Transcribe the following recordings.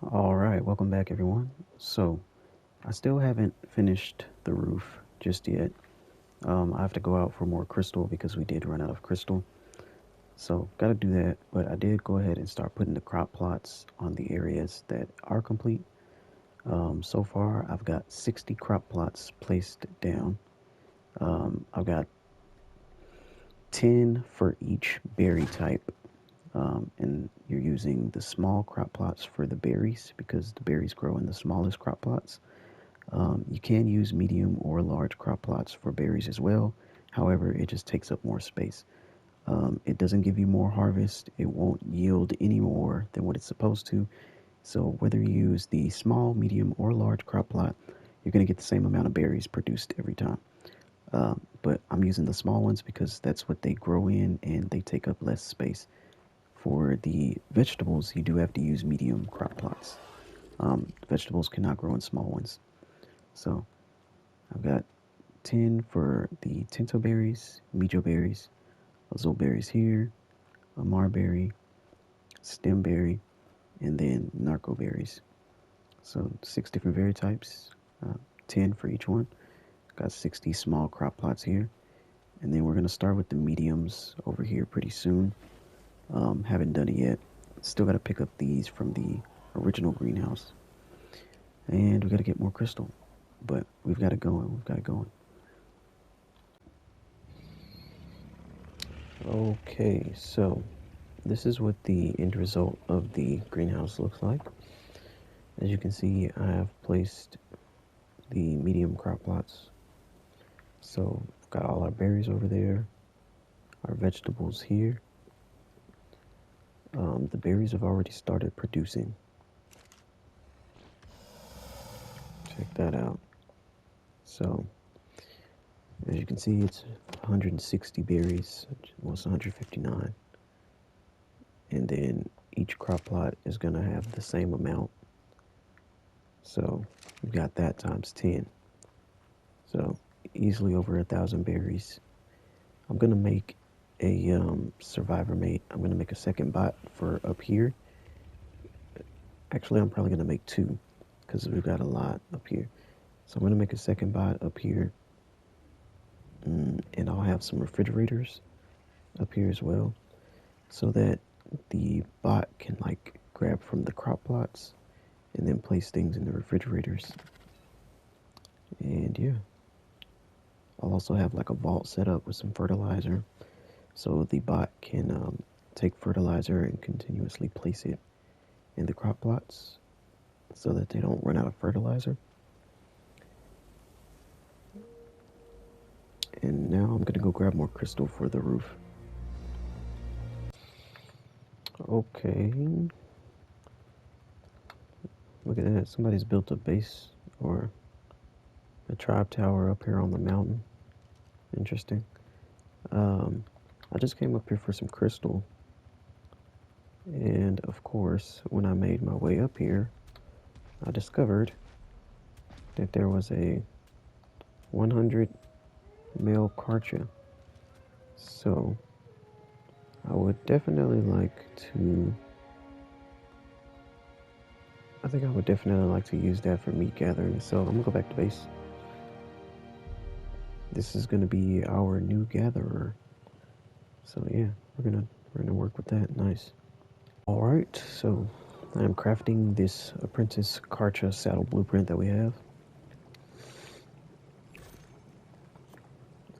All right, welcome back, everyone. So, I still haven't finished the roof just yet. I have to go out for more crystal because we did run out of crystal. So, gotta do that. But I did go ahead and start putting the crop plots on the areas that are complete. So far, I've got 60 crop plots placed down. I've got 10 for each berry type. And you're using the small crop plots for the berries because the berries grow in the smallest crop plots. You can use medium or large crop plots for berries as well. However, it just takes up more space. It doesn't give you more harvest. It won't yield any more than what it's supposed to. So whether you use the small, medium, or large crop plot, you're going to get the same amount of berries produced every time. But I'm using the small ones because that's what they grow in and they take up less space. For the vegetables, you do have to use medium crop plots. Vegetables cannot grow in small ones. So I've got 10 for the tinto berries, mijo berries, azul berries here, a marberry, stem berry, and then narco berries. So 6 different berry types, 10 for each one. Got 60 small crop plots here. And then we're going to start with the mediums over here pretty soon. Haven't done it yet. Still got to pick up these from the original greenhouse. And we got to get more crystal. But we've got it going. We've got it going. Okay, so this is what the end result of the greenhouse looks like. As you can see, I have placed the medium crop plots. So we've got all our berries over there, our vegetables here. The berries have already started producing. Check that out. So as you can see, it's 160 berries, well, it's 159. And then each crop plot is going to have the same amount. So we've got that times 10. So easily over 1,000 berries. I'm going to make a survivor mate. I'm going to make a second bot for up here. Actually, I'm probably going to make two because we've got a lot up here. So I'm going to make a second bot up here. And I'll have some refrigerators up here as well so that the bot can like grab from the crop plots and then place things in the refrigerators. And yeah, I'll also have like a vault set up with some fertilizer so the bot can take fertilizer and continuously place it in the crop plots so that they don't run out of fertilizer. And now I'm gonna go grab more crystal for the roof. Okay. Look at that. Somebody's built a base or a tribe tower up here on the mountain. Interesting. I just came up here for some crystal. And of course, when I made my way up here, I discovered that there was a 100 male karcha. So I would definitely like to, I think I would definitely like to use that for meat gathering. So I'm gonna go back to base. This is gonna be our new gatherer. So yeah, we're gonna work with that. Nice. All right, so I'm crafting this apprentice karcha saddle blueprint that we have.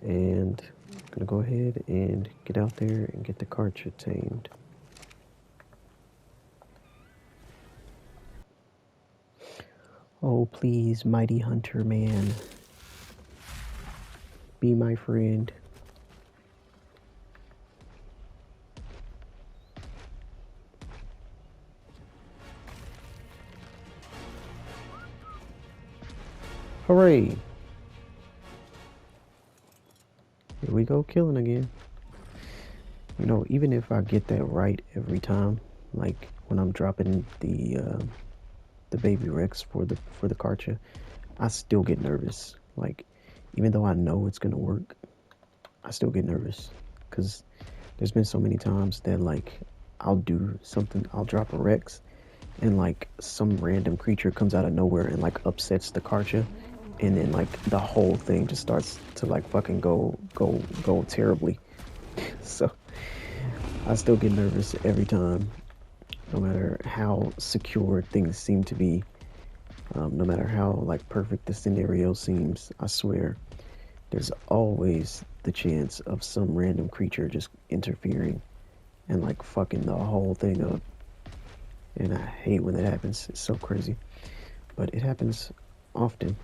And I'm gonna go ahead and get out there and get the karcha tamed. Oh, please, mighty hunter man, be my friend. Hooray! Here we go, killing again. You know, even if I get that right every time, like when I'm dropping the baby Rex for the karcha, I still get nervous. Like, even though I know it's gonna work, I still get nervous because there's been so many times that like I'll do something, I'll drop a Rex, and like some random creature comes out of nowhere and like upsets the Karcha, and then like the whole thing just starts to like fucking go terribly. So I still get nervous every time, no matter how secure things seem to be, no matter how like perfect the scenario seems. I swear, there's always the chance of some random creature just interfering and like fucking the whole thing up. And I hate when that happens. It's so crazy. But it happens often.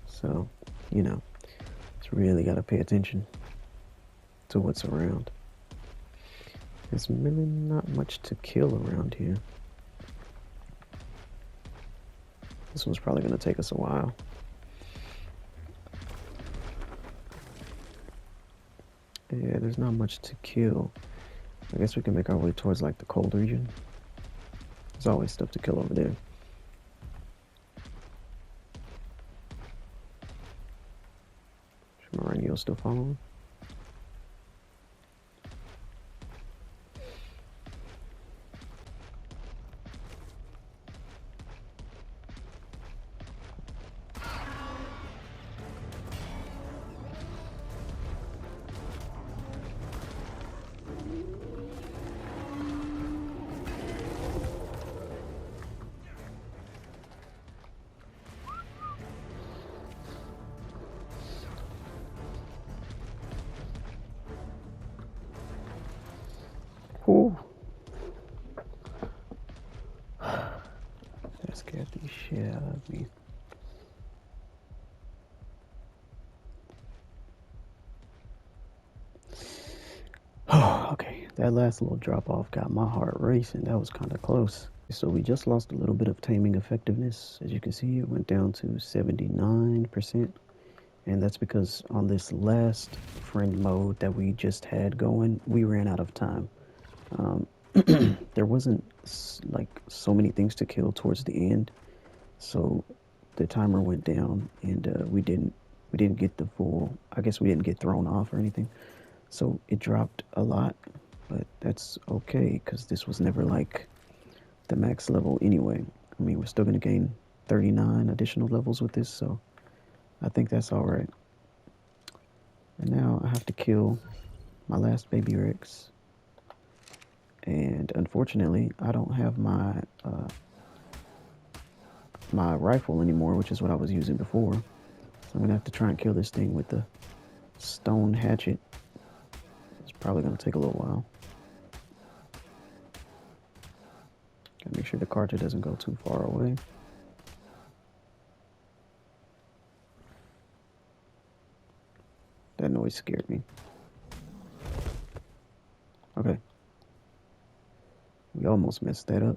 So, you know, just really got to pay attention to what's around. There's really not much to kill around here. This one's probably going to take us a while. Yeah, there's not much to kill. I guess we can make our way towards like the cold region. There's always stuff to kill over there. Mourinho still following? Ooh. That scared the shit out of me. Okay, that last little drop off got my heart racing. That was kind of close. So we just lost a little bit of taming effectiveness. As you can see, it went down to 79%. And that's because on this last friend mode that we just had going, we ran out of time. There wasn't like so many things to kill towards the end, so the timer went down, and we didn't get the full. I guess we didn't get thrown off or anything, so it dropped a lot, but that's okay because this was never like the max level anyway. I mean, we're still gonna gain 39 additional levels with this, so I think that's all right. And now I have to kill my last baby Rex. And unfortunately, I don't have my rifle anymore, which is what I was using before. So I'm gonna have to try and kill this thing with the stone hatchet. It's probably gonna take a little while. Gotta make sure the Karcha doesn't go too far away. That noise scared me. Okay. We almost messed that up.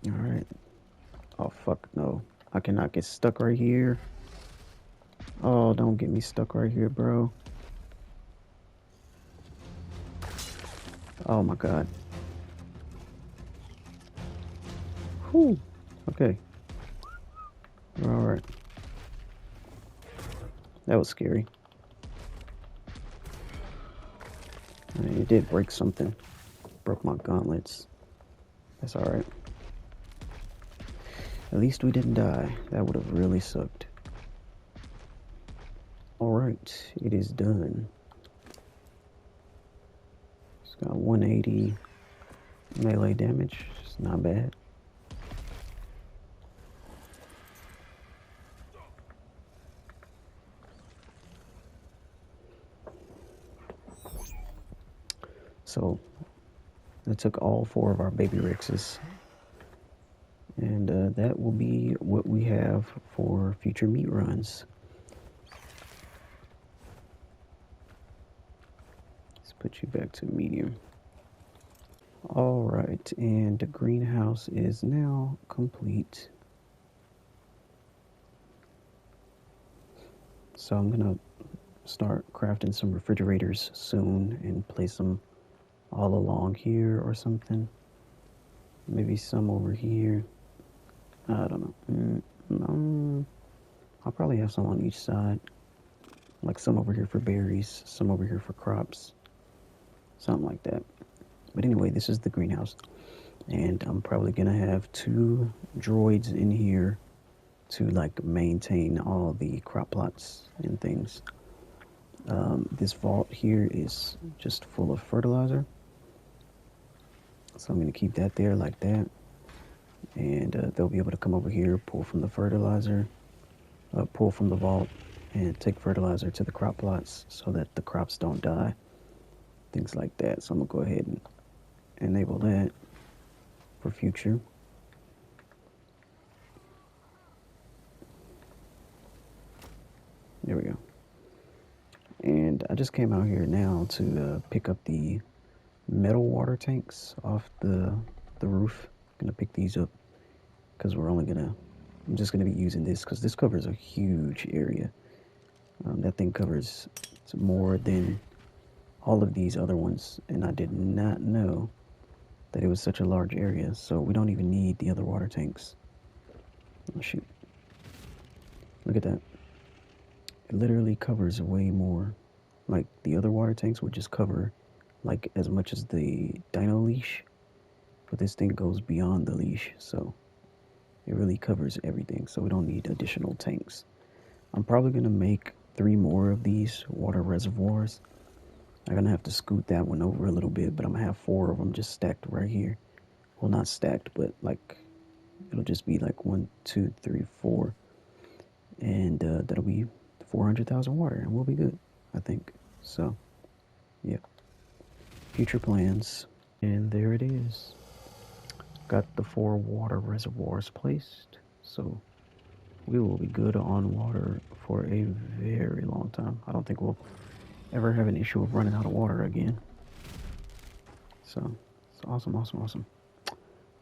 Alright. Oh, fuck no. I cannot get stuck right here. Oh, don't get me stuck right here, bro. Oh my god. Whew. Okay. We're alright. That was scary. I mean, it did break something. Broke my gauntlets. That's alright. At least we didn't die. That would have really sucked. Alright, it is done. It's got 180 melee damage. It's not bad. So, I took all 4 of our baby Rexes. And that will be what we have for future meat runs. Let's put you back to medium. Alright, and the greenhouse is now complete. So I'm gonna start crafting some refrigerators soon and place them all along here or something. Maybe some over here. I don't know. No, I'll probably have some on each side. Like some over here for berries, some over here for crops, something like that. But anyway, this is the greenhouse. And I'm probably gonna have 2 droids in here to like maintain all the crop plots and things. This vault here is just full of fertilizer. So I'm gonna keep that there like that. And they'll be able to come over here, pull from the fertilizer, pull from the vault, and take fertilizer to the crop plots so that the crops don't die. Things like that. So I'm gonna go ahead and enable that for future. There we go. And I just came out here now to pick up the metal water tanks off the roof. I'm gonna pick these up because I'm just gonna be using this because this covers a huge area. That thing covers more than all of these other ones, and I did not know that it was such a large area. So we don't even need the other water tanks. Oh shoot! Look at that. It literally covers way more. Like the other water tanks would just cover like as much as the dino leash, but this thing goes beyond the leash, so it really covers everything. So we don't need additional tanks. I'm probably gonna make 3 more of these water reservoirs. I'm gonna have to scoot that one over a little bit, but I'm gonna have 4 of them just stacked right here. Well, not stacked, but like it'll just be like 1, 2, 3, 4, and that'll be 400,000 water, and we'll be good, I think. So, yeah. Future plans, and there it is. Got the 4 water reservoirs placed, so we will be good on water for a very long time. I don't think we'll ever have an issue of running out of water again. So, it's awesome, awesome, awesome.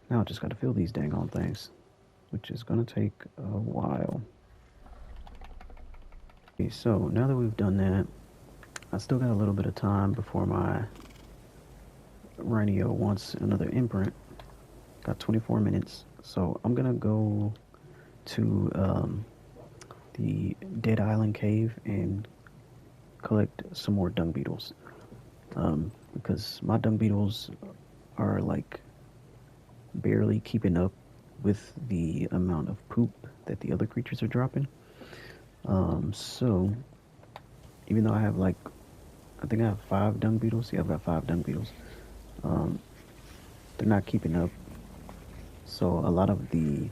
Now I just got to fill these dang on things, which is going to take a while. Okay, so now that we've done that, I still got a little bit of time before my Rhino wants another imprint. Got 24 minutes, so I'm gonna go to the Dead Island Cave and collect some more dung beetles. Because my dung beetles are like barely keeping up with the amount of poop that the other creatures are dropping. So even though I have like, I think I have 5 dung beetles. Yeah, I've got 5 dung beetles. They're not keeping up. So a lot of the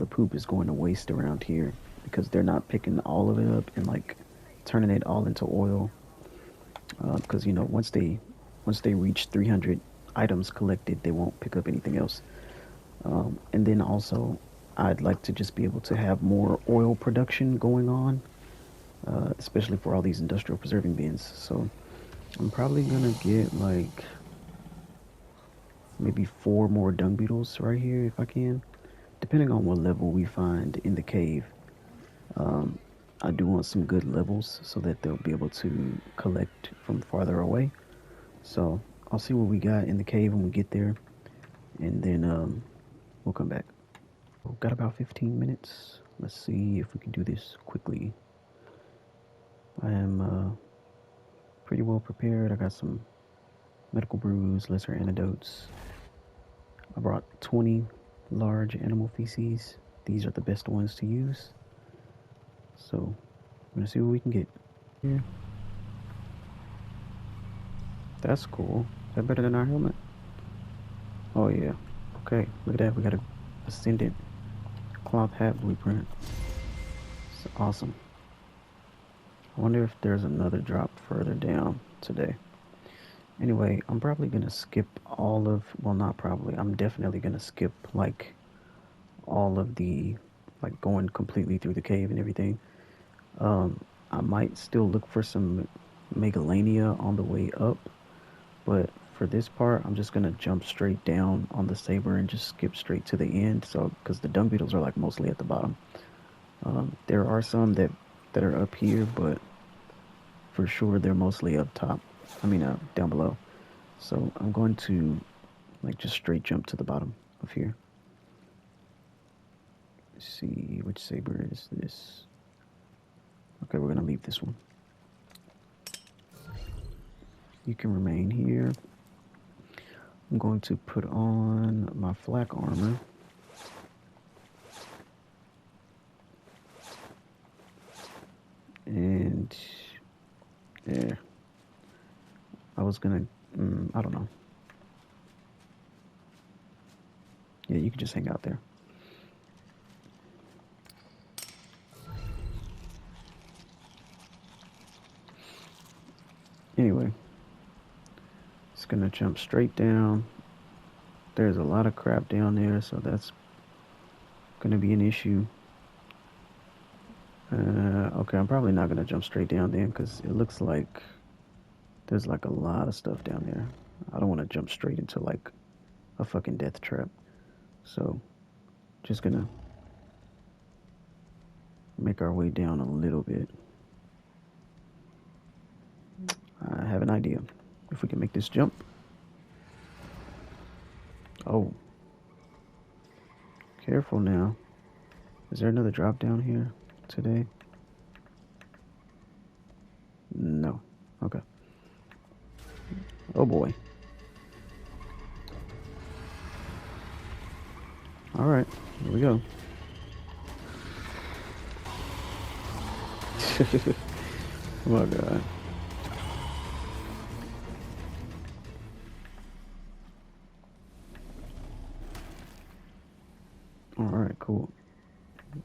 poop is going to waste around here because they're not picking all of it up and like turning it all into oil. Because you know once they reach 300 items collected, they won't pick up anything else. And then also, I'd like to just be able to have more oil production going on, especially for all these industrial preserving bins. So I'm probably gonna get like maybe 4 more dung beetles right here if I can, depending on what level we find in the cave. I do want some good levels so that they'll be able to collect from farther away. So I'll see what we got in the cave when we get there, and then we'll come back. We've got about 15 minutes. Let's see if we can do this quickly. I am pretty well prepared. I got some medical brews, lesser antidotes. I brought 20 large animal feces. These are the best ones to use. So I'm gonna see what we can get here. That's cool. Is that better than our helmet? Oh yeah. Okay, look at that. We got a ascendant cloth hat blueprint. It's awesome. I wonder if there's another drop further down today. Anyway, I'm probably gonna skip all of, well, not probably, I'm definitely gonna skip like all of the, like going completely through the cave and everything. I might still look for some Megalania on the way up, but for this part, I'm just gonna jump straight down on the saber and just skip straight to the end. So, because the dung beetles are like mostly at the bottom. There are some that are up here, but for sure they're mostly up top. I mean, down below. So I'm going to like just straight jump to the bottom of here. Let's see, which saber is this? Okay, we're gonna leave this one. You can remain here. I'm going to put on my flak armor. And yeah, I was gonna, I don't know. Yeah, you can just hang out there. Anyway, it's gonna jump straight down. There's a lot of crap down there, so that's gonna be an issue. Okay, I'm probably not gonna jump straight down then because it looks like there's like a lot of stuff down there. I don't want to jump straight into like a fucking death trap. So, just gonna make our way down a little bit. I have an idea. If we can make this jump. Oh. Careful now. Is there another drop down here today? No. Okay. Oh boy. Alright, here we go. Oh my god. Alright, cool.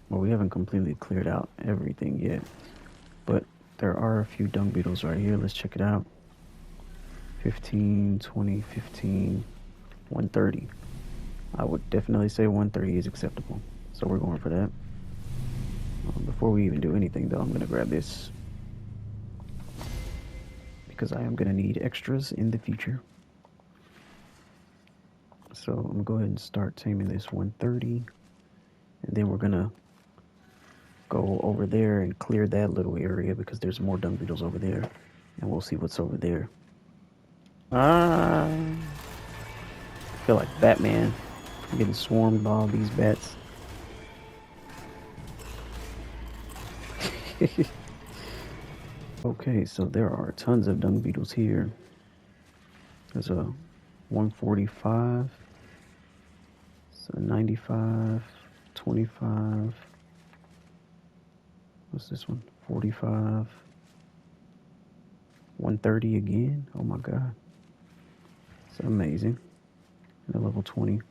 Well, we haven't completely cleared out everything yet, but there are a few dung beetles right here. Let's check it out. 15, 20, 15, 130. I would definitely say 130 is acceptable. So we're going for that. Before we even do anything, though, I'm going to grab this because I am going to need extras in the future. So I'm going to go ahead and start taming this 130. And then we're going to go over there and clear that little area because there's more dung beetles over there. And we'll see what's over there. I feel like Batman. I'm getting swarmed by all these bats. Okay, so there are tons of dung beetles here. There's a 145, so 95, 25. What's this one? 45, 130 again. Oh my god, it's amazing. And a level 20.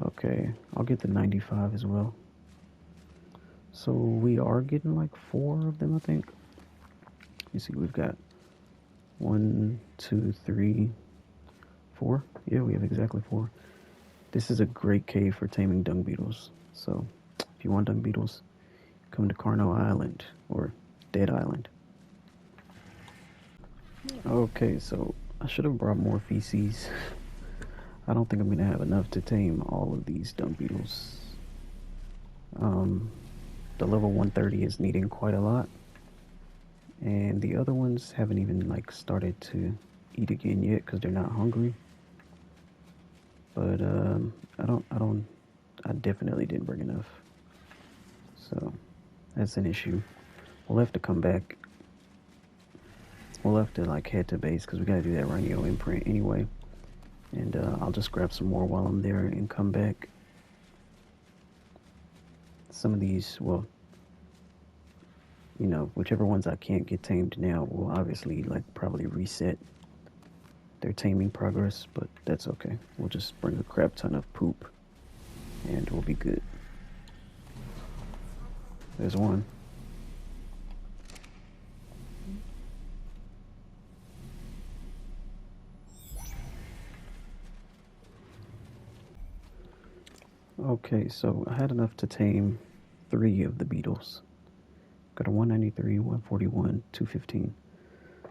Okay, I'll get the 95 as well. So we are getting like 4 of them, I think. You see, we've got 1, 2, 3, 4. Yeah, we have exactly 4. This is a great cave for taming dung beetles. So if you want dung beetles, come to Carno Island or Dead Island. Okay, so I should have brought more feces. I don't think I'm gonna have enough to tame all of these dung beetles. The level 130 is needing quite a lot. And the other ones haven't even like started to eat again yet because they're not hungry. But I definitely didn't bring enough. So that's an issue. We'll have to come back. We'll have to like head to base because we gotta do that Rhino imprint anyway. And I'll just grab some more while I'm there and come back. Some of these, well, you know, whichever ones I can't get tamed now will obviously like probably reset their taming progress, but that's okay. We'll just bring a crap ton of poop and we'll be good. There's one. Okay, so I had enough to tame 3 of the beetles. Got a 193, 141, 215.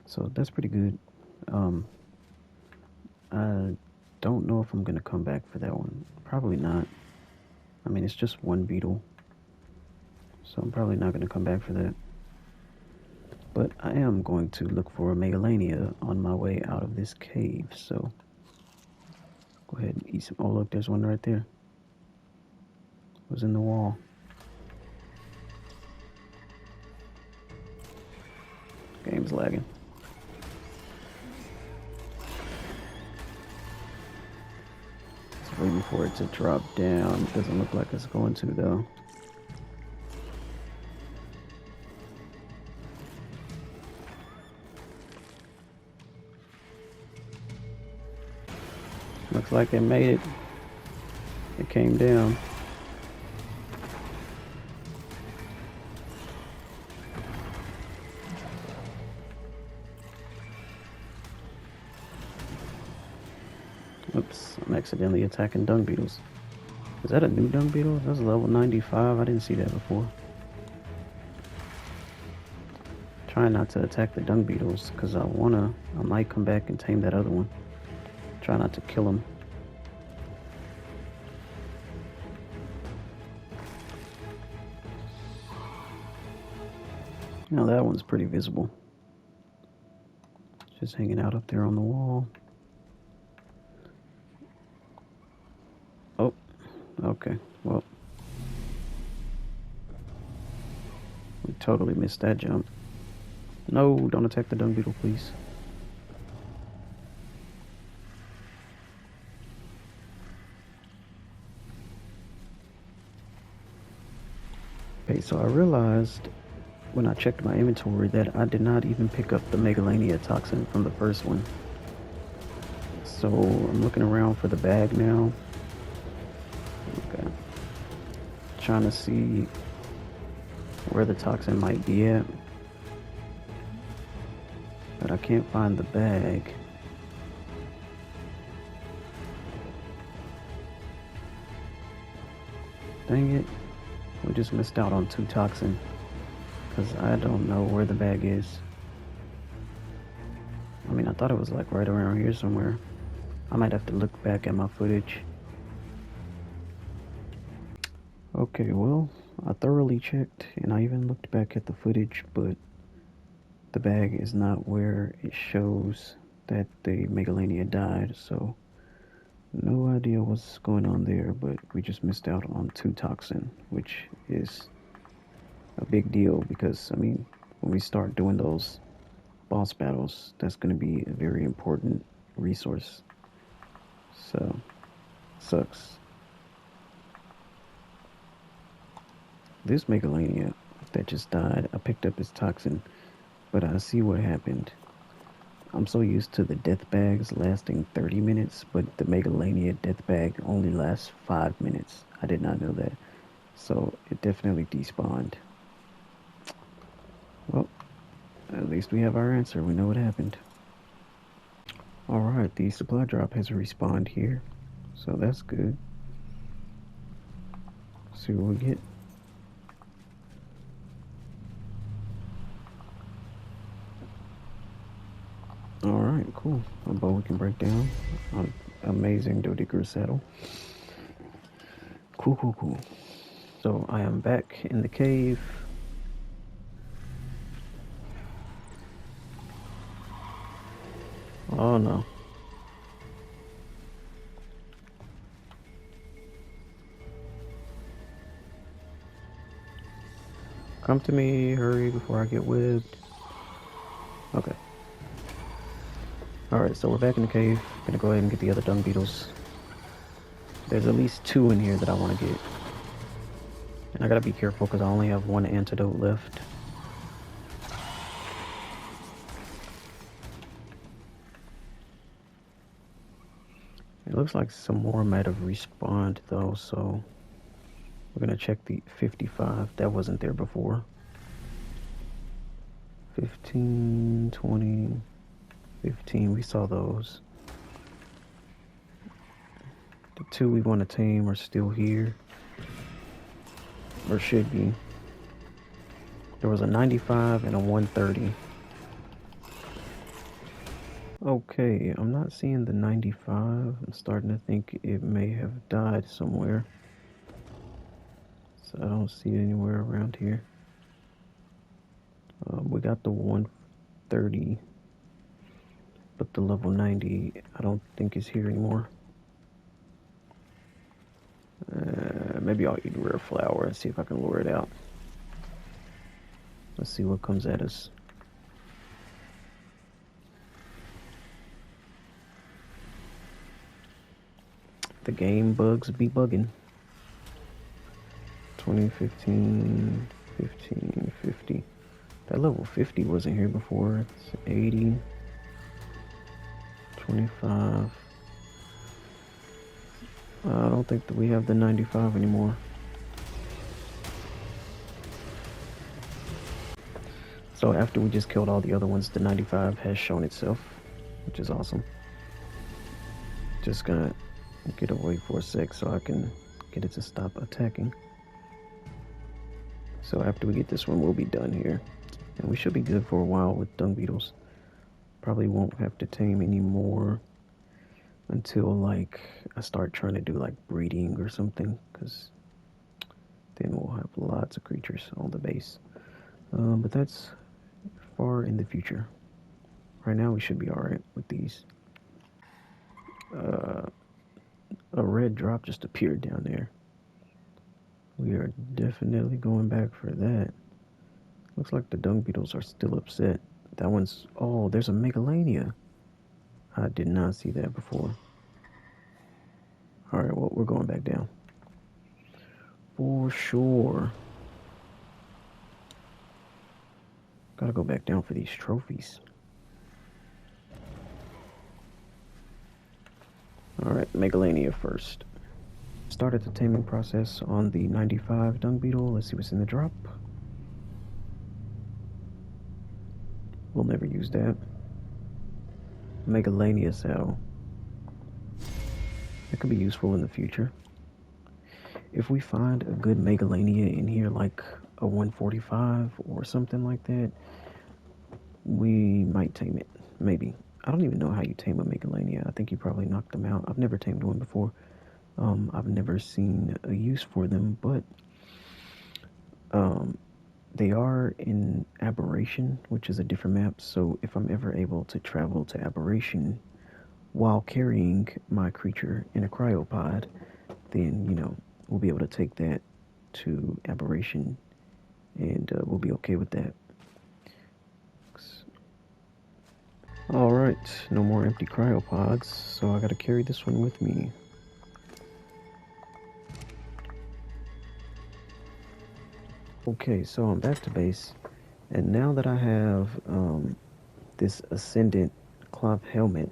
So that's pretty good. I don't know if I'm gonna come back for that one. Probably not. I mean, it's just 1 beetle. So I'm probably not gonna come back for that. But I am going to look for a Megalania on my way out of this cave. So go ahead and eat some. Oh, look, there's one right there. It was in the wall. game's lagging. Just waiting for it to drop down. Doesn't look like it's going to though. Looks like it made it. It came down. Oops, I'm accidentally attacking dung beetles. Is that a new dung beetle? That's level 95. I didn't see that before. Trying not to attack the dung beetles because I might come back and tame that other one. Try not to kill him. Now that one's pretty visible. Just hanging out up there on the wall. Oh, okay. Well, we totally missed that jump. No, don't attack the dung beetle, please. Okay, so I realized when I checked my inventory that I did not even pick up the Megalania toxin from the first one. So I'm looking around for the bag now. Okay. Trying to see where the toxin might be at. But I can't find the bag. Dang it. We just missed out on 2 toxin. Because I don't know where the bag is. I mean, I thought it was like right around here somewhere. I might have to look back at my footage. Okay, well, I thoroughly checked and I even looked back at the footage, but the bag is not where it shows that the Megalania died, so no idea what's going on there, but we just missed out on 2 toxin, which is a big deal because, I mean, when we start doing those boss battles, that's going to be a very important resource. So, sucks. This Megalania that just died, I picked up his toxin, but I see what happened. I'm so used to the death bags lasting 30 minutes, but the Megalania death bag only lasts 5 minutes. I did not know that. So it definitely despawned. Well, at least we have our answer. We know what happened. Alright, the supply drop has respawned here. So that's good. See what we get. Alright, cool. A bow we can break down. Amazing Dodigger saddle. Cool. So I am back in the cave. Oh no. Come to me, hurry before I get whipped. Okay. Alright, so we're back in the cave. Gonna go ahead and get the other dung beetles. There's at least 2 in here that I want to get. And I gotta be careful because I only have 1 antidote left. It looks like some more might have respawned though, so we're gonna check the 55. That wasn't there before. 15, 20, 15, we saw those. The 2 we want to tame are still here. Or should be. There was a 95 and a 130. Okay, I'm not seeing the 95. I'm starting to think it may have died somewhere. So I don't see it anywhere around here. We got the 130, but the level 90 I don't think is here anymore. Maybe I'll eat a rare flower and see if I can lure it out. Let's see what comes at us. The game bugs be bugging. 2015, 15, 50. That level 50 wasn't here before. It's 80, 25. I don't think that we have the 95 anymore. So after we just killed all the other ones, the 95 has shown itself, which is awesome. Just gonna get away for a sec so I can get it to stop attacking. So after we get this one, we'll be done here. And we should be good for a while with dung beetles. Probably won't have to tame anymore until like I start trying to do like breeding or something, because then we'll have lots of creatures on the base. But that's far in the future. Right now we should be alright with these. A red drop just appeared down there. We are definitely going back for that. Looks like the dung beetles are still upset. That one's... Oh, there's a Megalania. I did not see that before. Alright, well, we're going back down. For sure. Gotta go back down for these trophies. Alright, Megalania first. Started the taming process on the 95 dung beetle. Let's see what's in the drop. We'll never use that. Megalania cell. That could be useful in the future. If we find a good Megalania in here, like a 145 or something like that, we might tame it. Maybe. I don't even know how you tame a Megalania. I think you probably knocked them out. I've never tamed one before. I've never seen a use for them, but they are in Aberration, which is a different map. So if I'm ever able to travel to Aberration while carrying my creature in a cryopod, then, you know, we'll be able to take that to Aberration, and we'll be okay with that. Alright, no more empty cryopods, so I gotta carry this one with me. Okay, so I'm back to base, and now that I have this Ascendant cloth helmet,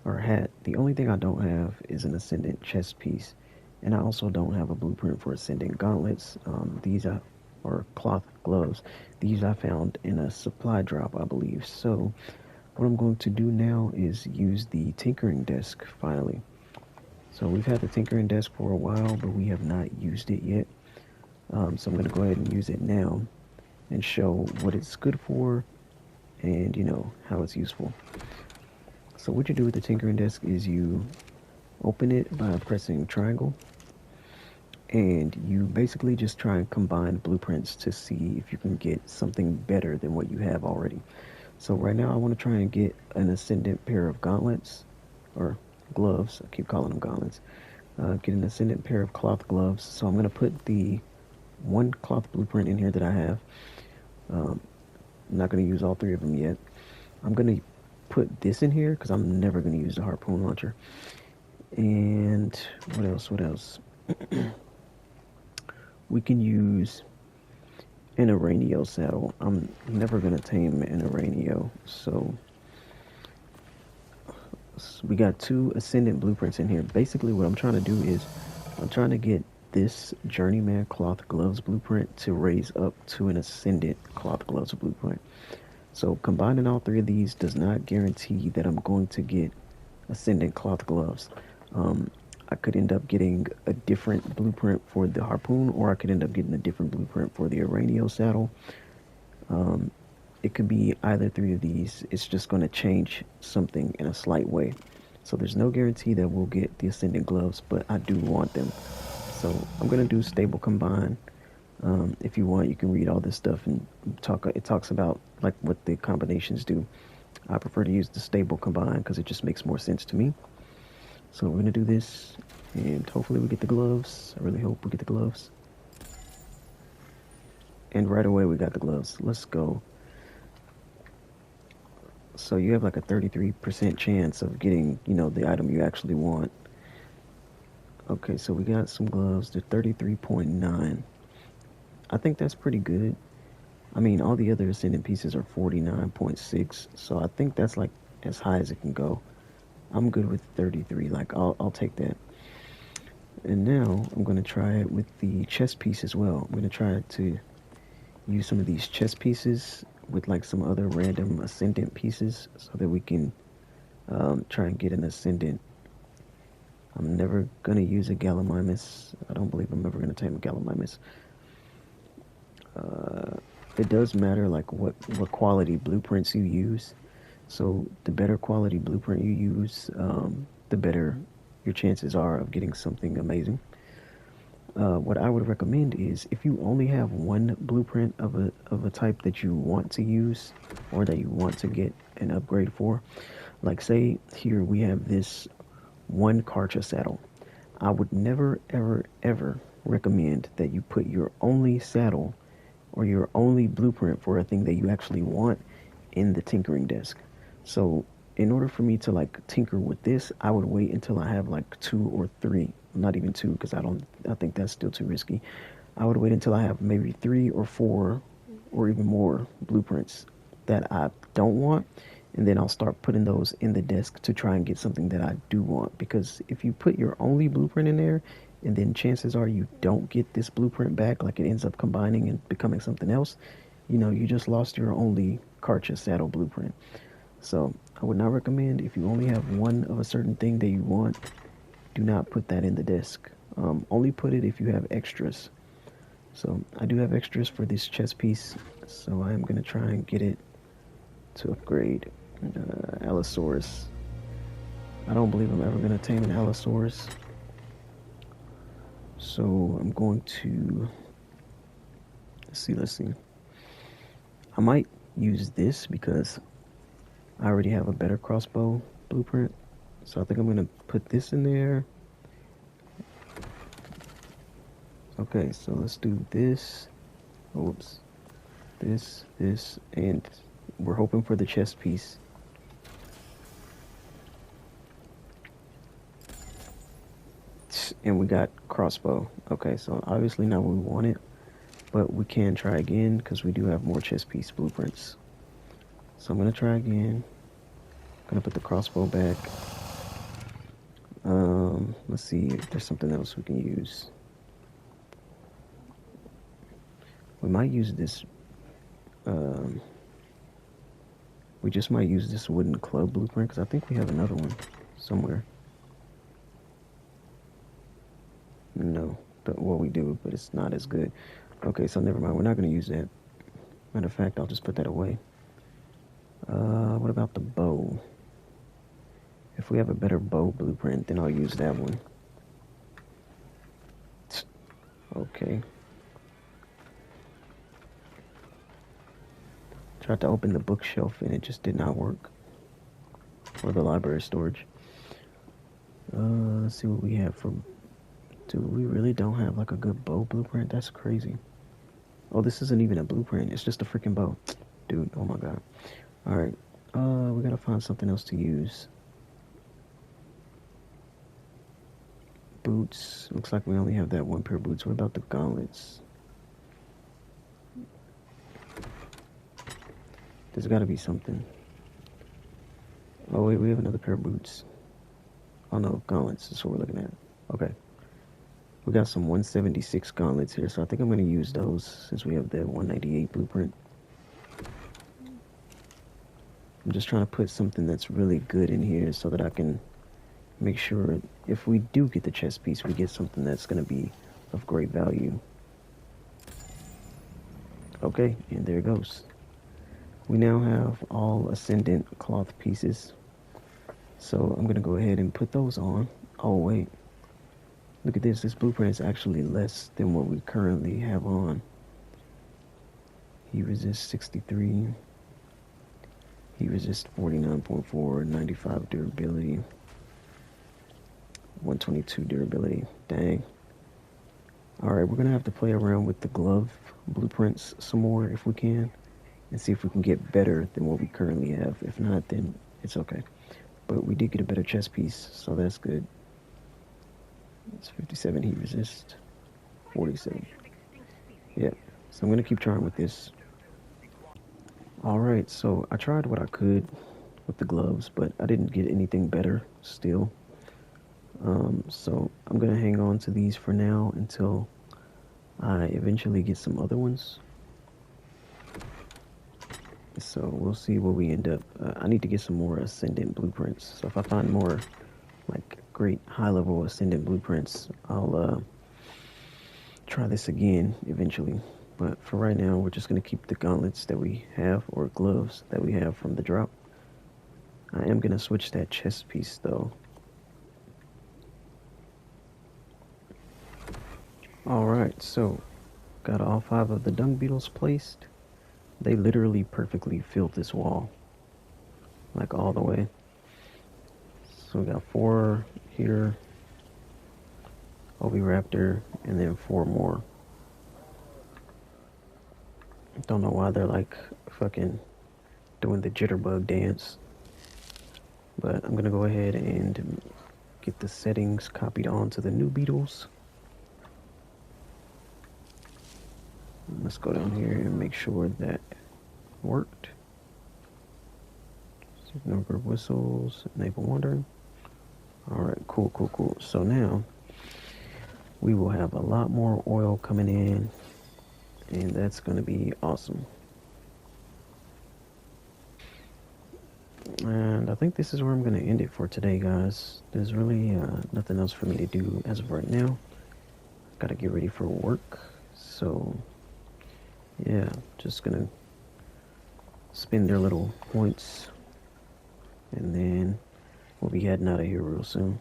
or hat, the only thing I don't have is an Ascendant chest piece, and I also don't have a blueprint for Ascendant gauntlets. These are cloth gloves. These I found in a supply drop, I believe. So what I'm going to do now is use the tinkering desk finally. So we've had the tinkering desk for a while, but we have not used it yet. So I'm going to go ahead and use it now and show what it's good for and, you know, how it's useful. So what you do with the tinkering desk is you open it by pressing triangle, and you basically just try and combine blueprints to see if you can get something better than what you have already. So right now I want to try and get an Ascendant pair of gauntlets, or gloves. I keep calling them gauntlets. Get an Ascendant pair of cloth gloves. So I'm going to put the one cloth blueprint in here that I have. I'm not going to use all three of them yet. I'm going to put this in here because I'm never going to use the harpoon launcher. And what else? We can use an Aranio saddle. I'm never going to tame an Aranio, so we got two Ascendant blueprints in here. Basically what I'm trying to do is I'm trying to get this Journeyman cloth gloves blueprint to raise up to an Ascendant cloth gloves blueprint. So combining all three of these does not guarantee that I'm going to get Ascendant cloth gloves. I could end up getting a different blueprint for the harpoon, or I could end up getting a different blueprint for the Aranio saddle. It could be either three of these. It's just going to change something in a slight way. So there's no guarantee that we'll get the Ascendant gloves, but I do want them. So I'm going to do stable combine. If you want, you can read all this stuff and talk. It talks about like what the combinations do. I prefer to use the stable combine because it just makes more sense to me. So we're going to do this, and hopefully we get the gloves. I really hope we get the gloves. And right away we got the gloves. Let's go. So you have like a 33% chance of getting, you know, the item you actually want. Okay, so we got some gloves. They're 33.9. I think that's pretty good. I mean, all the other ascendant pieces are 49.6, so I think that's like as high as it can go. I'm good with 33. Like, I'll take that. And now I'm going to try it with the chest piece as well. I'm going to try to use some of these chest pieces with like some other random ascendant pieces so that we can try and get an ascendant. I'm never going to use a Gallimimus. I don't believe I'm ever going to tame a Gallimimus. It does matter like what quality blueprints you use. So the better quality blueprint you use, the better your chances are of getting something amazing. What I would recommend is if you only have one blueprint of a type that you want to use or that you want to get an upgrade for, like say here we have this one Karcha saddle. I would never ever ever recommend that you put your only saddle or your only blueprint for a thing that you actually want in the tinkering desk. So in order for me to like tinker with this, I would wait until I have like two or three, not even two, because I think that's still too risky. I would wait until I have maybe three or four or even more blueprints that I don't want, and then I'll start putting those in the desk to try and get something that I do want. Because if you put your only blueprint in there, and then chances are you don't get this blueprint back, like it ends up combining and becoming something else, you just lost your only Karcha saddle blueprint. So I would not recommend if you only have one of a certain thing that you want, do not put that in the desk. Only put it if you have extras. So I do have extras for this chest piece, so I'm going to try and get it to upgrade. Allosaurus. I don't believe I'm ever going to tame an Allosaurus. So I'm going to, let's see. I might use this because I already have a better crossbow blueprint. So I think I'm going to put this in there. Okay, so let's do this. Oops. This, and we're hoping for the chest piece. And we got crossbow. Okay, so obviously not what we wanted, but we can try again because we do have more chest piece blueprints. So I'm going to try again. I'm going to put the crossbow back. Let's see if there's something else we can use. We might use this. We just might use this wooden club blueprint because I think we have another one somewhere. No, but well, we do, but it's not as good. Okay, so never mind. We're not going to use that. Matter of fact, I'll just put that away. What about the bow? If we have a better bow blueprint, then I'll use that one. Okay. Tried to open the bookshelf and it just did not work. Or the library storage. Let's see what we have for... Dude, we really don't have like a good bow blueprint? That's crazy. Oh, this isn't even a blueprint. It's just a freaking bow. Dude, oh my god. Alright. We gotta find something else to use. Boots. Looks like we only have that one pair of boots. What about the gauntlets? There's gotta be something. Oh wait, we have another pair of boots. Oh no, gauntlets. That's what we're looking at. Okay. We got some 176 gauntlets here, so I think I'm going to use those since we have the 198 blueprint. I'm just trying to put something that's really good in here so that I can make sure if we do get the chest piece, we get something that's going to be of great value. Okay, and there it goes. We now have all ascendant cloth pieces. So I'm going to go ahead and put those on. Oh, wait. Look at this. This blueprint is actually less than what we currently have on. He resists 63. He resists 49.4, 95 durability, 122 durability. Dang. Alright, we're going to have to play around with the glove blueprints some more if we can. And see if we can get better than what we currently have. If not, then it's okay. But we did get a better chest piece, so that's good. It's 57 heat resist, 47. Yeah, so I'm gonna keep trying with this. All right, so I tried what I could with the gloves, but I didn't get anything better still. So I'm gonna hang on to these for now until I eventually get some other ones. So we'll see where we end up. I need to get some more Ascendant blueprints. So if I find more like great high-level Ascendant blueprints, I'll try this again eventually. But for right now, we're just gonna keep the gauntlets that we have, or gloves that we have from the drop. I am gonna switch that chest piece though. Alright, so got all 5 of the dung beetles placed. They literally perfectly filled this wall, like all the way. So we got 4 here, Oviraptor, and then 4 more. Don't know why they're like fucking doing the jitterbug dance. But I'm gonna go ahead and get the settings copied onto the new beetles. Let's go down here and make sure that worked. Signal group whistles, enable wandering. Alright, cool. So now we will have a lot more oil coming in, and that's going to be awesome. And I think this is where I'm going to end it for today, guys. There's really nothing else for me to do as of right now. Got to get ready for work. So, yeah, just going to spend their little points, and then we'll be heading out of here real soon.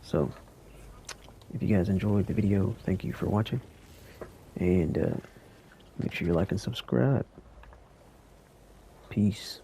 So, if you guys enjoyed the video, thank you for watching. And make sure you like and subscribe. Peace.